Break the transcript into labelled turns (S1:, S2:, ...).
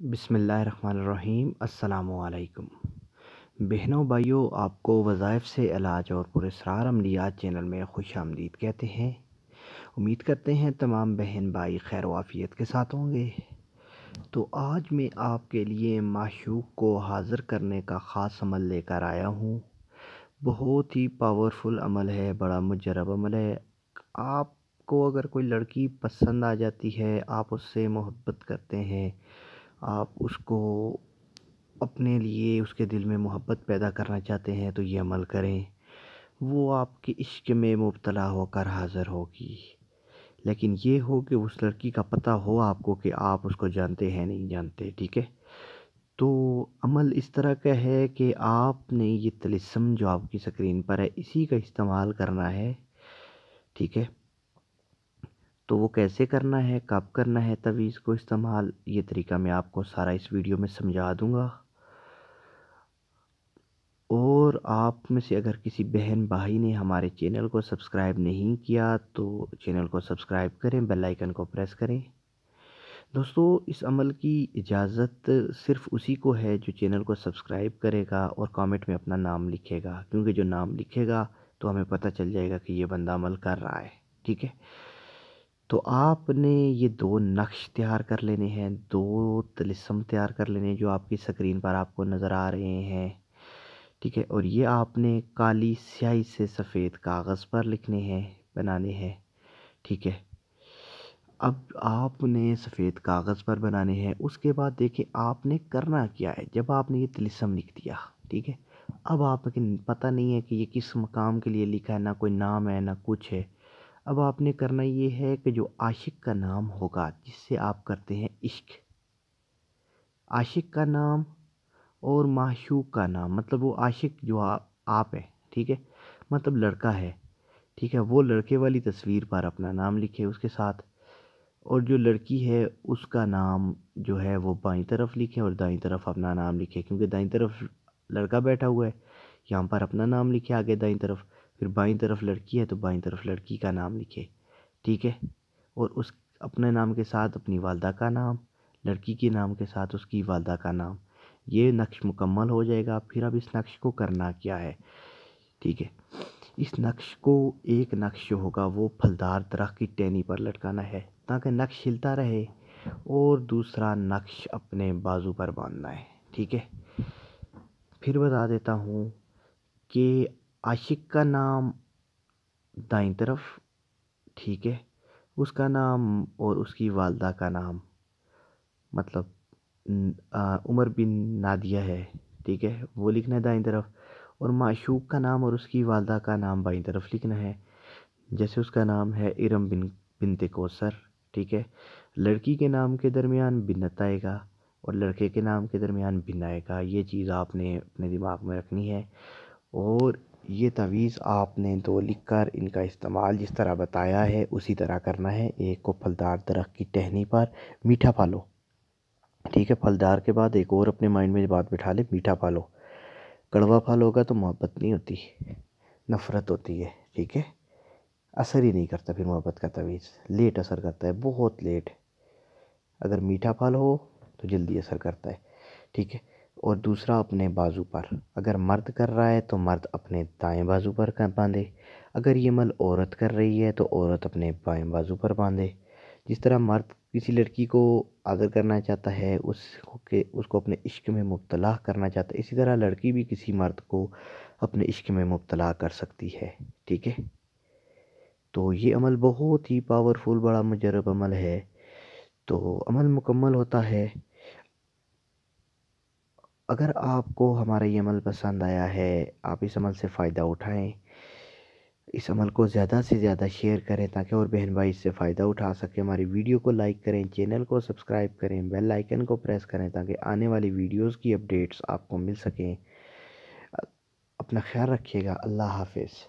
S1: بسم اللہ الرحمن الرحیم۔ السلام علیکم بہنوں بھائیوں، آپ کو وظائف سے علاج اور پراسرار عملیات چینل میں خوش آمدید کہتے ہیں۔ امید کرتے ہیں تمام بہن بھائی خیر و عافیت کے ساتھ ہوں گے۔ تو آج میں آپ کے لیے معشوق کو حاضر کرنے کا خاص عمل لے کر آیا ہوں۔ بہت ہی پاورفل عمل ہے، بڑا مجرب عمل ہے۔ آپ کو اگر کوئی لڑکی پسند آ جاتی ہے، آپ اس سے محبت کرتے ہیں، آپ اس کو اپنے لیے اس کے دل میں محبت پیدا کرنا چاہتے ہیں، تو یہ عمل کریں۔ وہ آپ کے عشق میں مبتلا ہو کر حاضر ہوگی، لیکن یہ ہو کہ اس لڑکی کا پتہ ہو آپ کو کہ آپ اس کو جانتے ہیں نہیں جانتے، ٹھیک ہے؟ تو عمل اس طرح کا ہے کہ آپ نے یہ طلسم جو آپ کی سکرین پر ہے اسی کا استعمال کرنا ہے، ٹھیک ہے؟ تو وہ کیسے کرنا ہے، کب کرنا ہے تعویذ کو استعمال، یہ طریقہ میں آپ کو سارا اس ویڈیو میں سمجھا دوں گا۔ اور آپ میں سے اگر کسی بہن بھائی نے ہمارے چینل کو سبسکرائب نہیں کیا تو چینل کو سبسکرائب کریں، بیل آئیکن کو پریس کریں۔ دوستو، اس عمل کی اجازت صرف اسی کو ہے جو چینل کو سبسکرائب کرے گا اور کامنٹ میں اپنا نام لکھے گا، کیونکہ جو نام لکھے گا تو ہمیں پتہ چل جائے گا کہ یہ بندہ عمل کر رہا ہے، ٹھیک ہے؟ تو آپ نے یہ دو نقش تیار کر لینے ہیں، دو طلسم تیار کر لینے ہیں جو آپ کی سکرین پر آپ کو نظر آ رہے ہیں، ٹھیک ہے؟ اور یہ آپ نے کالی سیاہی سے سفید کاغذ پر لکھنے ہیں، بنانے ہیں، ٹھیک ہے؟ اب آپ نے سفید کاغذ پر بنانے ہیں۔ اس کے بعد دیکھیں آپ نے کرنا کیا ہے۔ جب آپ نے یہ طلسم لکھ دیا، ٹھیک ہے، اب آپ کو پتہ نہیں ہے کہ یہ کس مقام کے لیے لکھا ہے، نہ کوئی نام ہے نہ کچھ ہے۔ اب آپ نے کرنا یہ ہے کہ جو عاشق کا نام ہوگا جس سے آپ کرتے ہیں عشق، عاشق کا نام اور معشوق کا نام، مطلب وہ عاشق جو آپ ہے، ٹھیک ہے، مطلب لڑکا ہے، ٹھیک ہے، وہ لڑکے والی تصویر پر اپنا نام لکھے اس کے ساتھ، اور جو لڑکی ہے اس کا نام جو ہے وہ بائیں طرف لکھے اور دائیں طرف اپنا نام لکھے، کیونکہ دائیں طرف لڑکا بیٹھا ہوا ہے، یہاں پر اپنا نام لکھے آگے دائیں طرف، پھر بائیں طرف لڑکی ہے تو بائیں طرف لڑکی کا نام لکھے، ٹھیک ہے؟ اور اس اپنے نام کے ساتھ اپنی والدہ کا نام، لڑکی کے نام کے ساتھ اس کی والدہ کا نام۔ یہ نقش مکمل ہو جائے گا۔ پھر اب اس نقش کو کرنا کیا ہے، ٹھیک ہے؟ اس نقش کو ایک نقش جو ہوگا وہ پھلدار درخت کی ٹہنی پر لٹکانا ہے تاکہ نقش ہلتا رہے، اور دوسرا نقش اپنے بازو پر باندھنا ہے، ٹھیک ہے؟ پھر بتا دیتا ہوں کہ عاشق کا نام دائیں طرف، ٹھیک ہے، اس کا نام اور اس کی والدہ کا نام، مطلب عمر بن نادیہ ہے، ٹھیک ہے، وہ لکھنا ہے دائیں طرف، اور معشوق کا نام اور اس کی والدہ کا نام بائیں طرف لکھنا ہے۔ جیسے اس کا نام ہے ارم بنت کوثر، ٹھیک ہے، لڑکی کے نام کے درمیان بنت آئے گا اور لڑکے کے نام کے درمیان بن آئے گا۔ یہ چیز آپ نے اپنے دماغ میں رکھنی ہے، اور یہ تعویذ آپ نے دو لکھ کر ان کا استعمال جس طرح بتایا ہے اسی طرح کرنا ہے۔ ایک کو پھلدار درخت کی ٹہنی پر میٹھا پالو، ٹھیک ہے، پھلدار کے بعد ایک اور اپنے مائنڈ میں بات بٹھا لے، میٹھا پالو۔ کڑوا پھل ہوگا تو محبت نہیں ہوتی، نفرت ہوتی ہے، ٹھیک ہے؟ اثر ہی نہیں کرتا پھر محبت کا تعویذ، لیٹ اثر کرتا ہے، بہت لیٹ۔ اگر میٹھا پھل ہو تو جلدی اثر کرتا ہے، ٹھیک ہے؟ اور دوسرا اپنے بازو پر، اگر مرد کر رہا ہے تو مرد اپنے دائیں بازو پر باندھے، اگر یہ عمل عورت کر رہی ہے تو عورت اپنے بائیں بازو پر باندھے۔ جس طرح مرد کسی لڑکی کو عادت کرنا چاہتا ہے، اس کو اپنے عشق میں مبتلا کرنا چاہتا ہے، اسی طرح لڑکی بھی کسی مرد کو اپنے عشق میں مبتلا کر سکتی ہے، ٹھیک ہے؟ تو یہ عمل بہت ہی پاورفل، بڑا مجرب عمل ہے۔ تو عمل مکمل ہوتا ہے۔ اگر آپ کو ہمارا یہ عمل پسند آیا ہے، آپ اس عمل سے فائدہ اٹھائیں، اس عمل کو زیادہ سے زیادہ شیئر کریں تاکہ اور بہن بھائی اس سے فائدہ اٹھا سکیں۔ ہماری ویڈیو کو لائک کریں، چینل کو سبسکرائب کریں، بیل آئیکن کو پریس کریں تاکہ آنے والی ویڈیوز کی اپڈیٹس آپ کو مل سکیں۔ اپنا خیال رکھیے گا۔ اللہ حافظ۔